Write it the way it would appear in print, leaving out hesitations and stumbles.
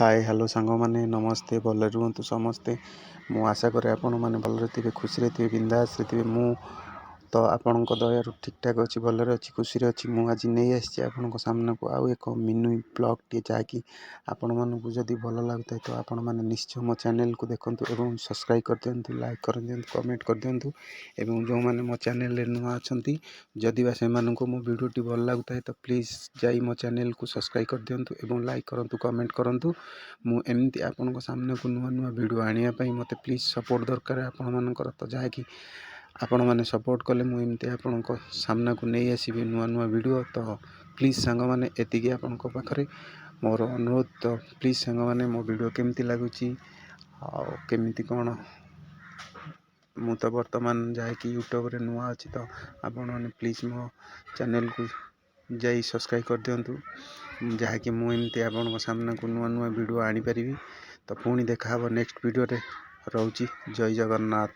Hi hello सांग मैंने नमस्ते भले रुहतु समस्ते। मु आशा करे आपण मैंने भलरे थे खुशी थे बिंदास थे। मु तो आपण दयारू ठीक ठाक अच्छी भलरे अच्छी खुशी अच्छी। मुझे नहीं आसी आपण सामना को आउ एक मिनी ब्लॉग टे जहाँकि आपण मानक जदि भल लगुता तो आपण मैंने निश्चय मो चैनल को देखूँ और सब्सक्राइब कर दिंतु, लाइक कर दिंतु, कमेंट कर दिंतु। एवं जो मैंने मो चैनल नुआ अच्छा जदि बा से मो वीडियोटी भल लगुता है तो प्लीज़ जाई मो चैनल को सब्सक्राइब कर दिंतु एवं लाइक करंतु, कमेंट करंतु। मु एमती आपण सामने को नुआ नुआ वीडियो आने मत प्लीज़ सपोर्ट दरकार आपण मानकर। तो जहाँकि आपण मैंने सपोर्ट कले मु एमती आपण सामना को नहीं आसबि नुआ नुआ वीडियो। तो प्लीज़ सांग मैंने एतिकी आपण पाखरे मोर अनुरोध। तो प्लीज़ सांग मैंने मो वीडियो केमती लगुच केमती कौन मु तो बर्तमान जहाँकि यूट्यूब रे नुआ अच्छी। तो आपण मैंने प्लीज़ मो चैनल को जाई सब्सक्राइब कर दिंतु जहाँकि मुझे आपण सामना को नुआ नुआ वीडियो आनी पारिबी। तो पुणी देखा नेक्स्ट वीडियो रे। रोची जय जगन्नाथ।